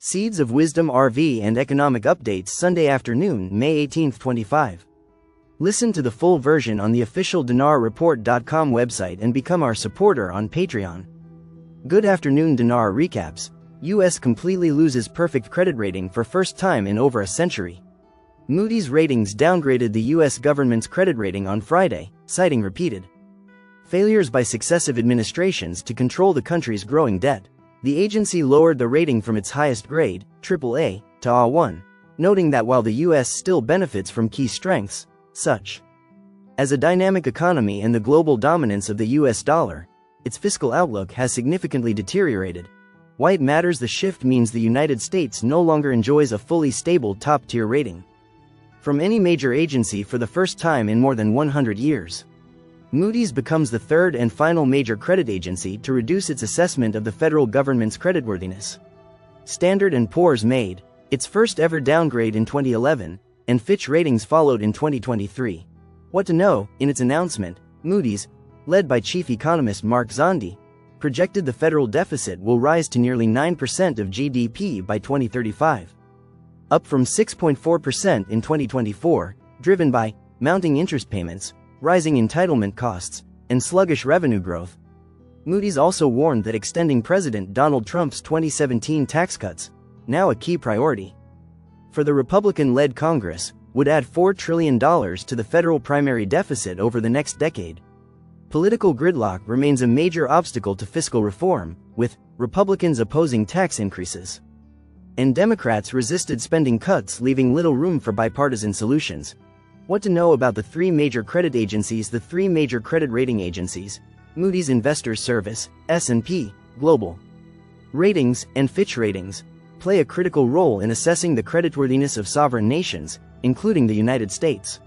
Seeds of Wisdom RV and Economic Updates Sunday afternoon, May 18, 25. Listen to the full version on the official dinarreport.com website and become our supporter on Patreon. Good afternoon. Dinar recaps. US completely loses perfect credit rating for first time in over a century. Moody's Ratings downgraded the US government's credit rating on Friday, citing repeated failures by successive administrations to control the country's growing debt. The agency lowered the rating from its highest grade, AAA, to A1, noting that while the US still benefits from key strengths, such as a dynamic economy and the global dominance of the US dollar, its fiscal outlook has significantly deteriorated. Why it matters. The shift means the United States no longer enjoys a fully stable top-tier rating from any major agency for the first time in more than 100 years. Moody's becomes the third and final major credit agency to reduce its assessment of the federal government's creditworthiness. Standard & Poor's made its first ever downgrade in 2011, and Fitch Ratings followed in 2023. What to know? In its announcement, Moody's, led by chief economist Mark Zandi, projected the federal deficit will rise to nearly 9% of GDP by 2035, up from 6.4% in 2024, driven by mounting interest payments, rising entitlement costs, and sluggish revenue growth. Moody's also warned that extending President Donald Trump's 2017 tax cuts, now a key priority for the Republican-led Congress, would add $4 trillion to the federal primary deficit over the next decade. Political gridlock remains a major obstacle to fiscal reform, with Republicans opposing tax increases and Democrats resisted spending cuts, leaving little room for bipartisan solutions. What to know about the three major credit agencies? The three major credit rating agencies, Moody's Investors Service, S&P Global Ratings, and Fitch Ratings, play a critical role in assessing the creditworthiness of sovereign nations, including the United States.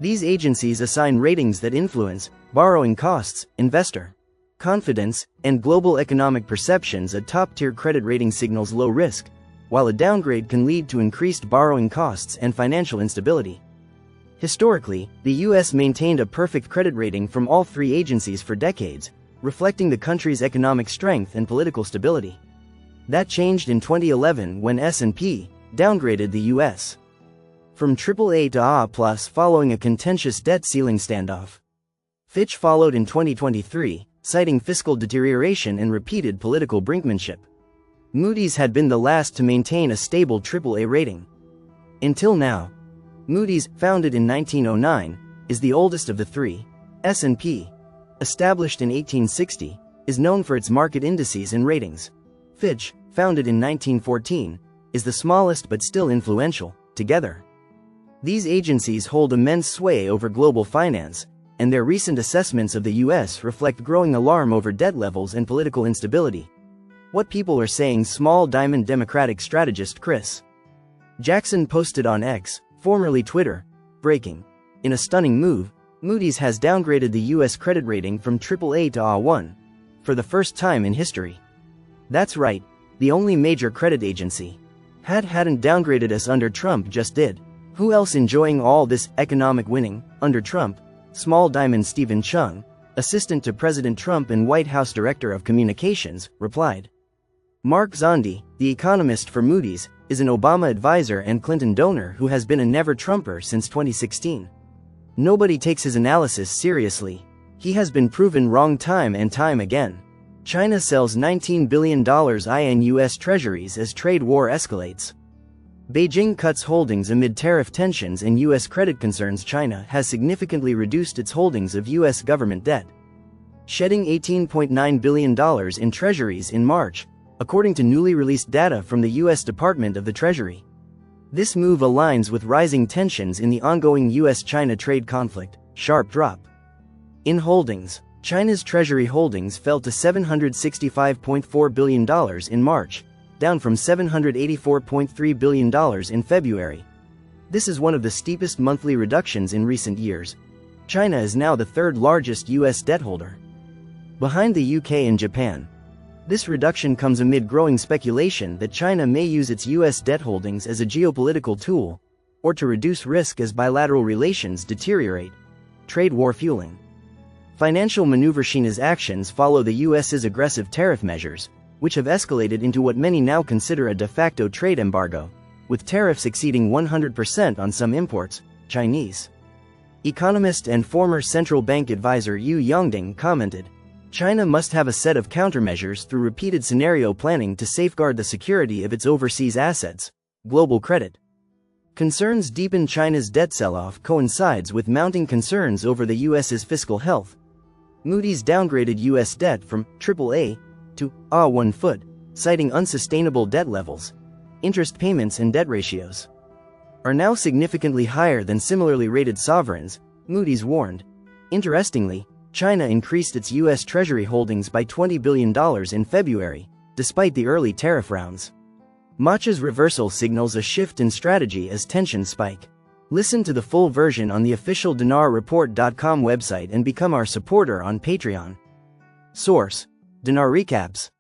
These agencies assign ratings that influence borrowing costs, investor confidence, and global economic perceptions. A top-tier credit rating signals low risk, while a downgrade can lead to increased borrowing costs and financial instability. Historically, the U.S. maintained a perfect credit rating from all three agencies for decades, reflecting the country's economic strength and political stability. That changed in 2011 when S&P downgraded the U.S. from AAA to A+ following a contentious debt ceiling standoff. Fitch followed in 2023, citing fiscal deterioration and repeated political brinkmanship. Moody's had been the last to maintain a stable AAA rating until now. Moody's, founded in 1909, is the oldest of the three. S&P, established in 1860, is known for its market indices and ratings. Fitch, founded in 1914, is the smallest but still influential. Together, these agencies hold immense sway over global finance, and their recent assessments of the U.S. reflect growing alarm over debt levels and political instability. What people are saying. Small Diamond Democratic strategist Chris Jackson posted on X, formerly Twitter, breaking: in a stunning move, Moody's has downgraded the U.S. credit rating from AAA to A1 for the first time in history. That's right, the only major credit agency hadn't downgraded us under Trump just did. Who else enjoying all this economic winning under Trump? Small Diamond Stephen Chung, assistant to President Trump and White House Director of Communications, replied. Mark Zandi, the economist for Moody's, is an Obama advisor and Clinton donor who has been a never-Trumper since 2016. Nobody takes his analysis seriously. He has been proven wrong time and time again. China sells $19 billion in U.S. Treasuries as trade war escalates. Beijing cuts holdings amid tariff tensions and U.S. credit concerns. China has significantly reduced its holdings of U.S. government debt, shedding $18.9 billion in treasuries in March, according to newly released data from the U.S. Department of the Treasury. This move aligns with rising tensions in the ongoing U.S.-China trade conflict. Sharp drop in holdings. China's Treasury holdings fell to $765.4 billion in March, down from $784.3 billion in February. This is one of the steepest monthly reductions in recent years. China is now the third largest U.S. debt holder, behind the UK and Japan. This reduction comes amid growing speculation that China may use its U.S. debt holdings as a geopolitical tool, or to reduce risk as bilateral relations deteriorate. Trade war fueling financial maneuver. China's actions follow the U.S.'s aggressive tariff measures, which have escalated into what many now consider a de facto trade embargo, with tariffs exceeding 100% on some imports. Chinese economist and former central bank advisor Yu Yongding commented, China must have a set of countermeasures through repeated scenario planning to safeguard the security of its overseas assets. Global credit concerns deepen. China's debt sell-off coincides with mounting concerns over the U.S.'s fiscal health. Moody's downgraded U.S. debt from AAA to A1 foot, citing unsustainable debt levels. Interest payments and debt ratios are now significantly higher than similarly rated sovereigns, Moody's warned. Interestingly, China increased its U.S. Treasury holdings by $20 billion in February, despite the early tariff rounds. Matcha's reversal signals a shift in strategy as tensions spike. Listen to the full version on the official dinarreport.com website and become our supporter on Patreon. Source: Dinar Recaps.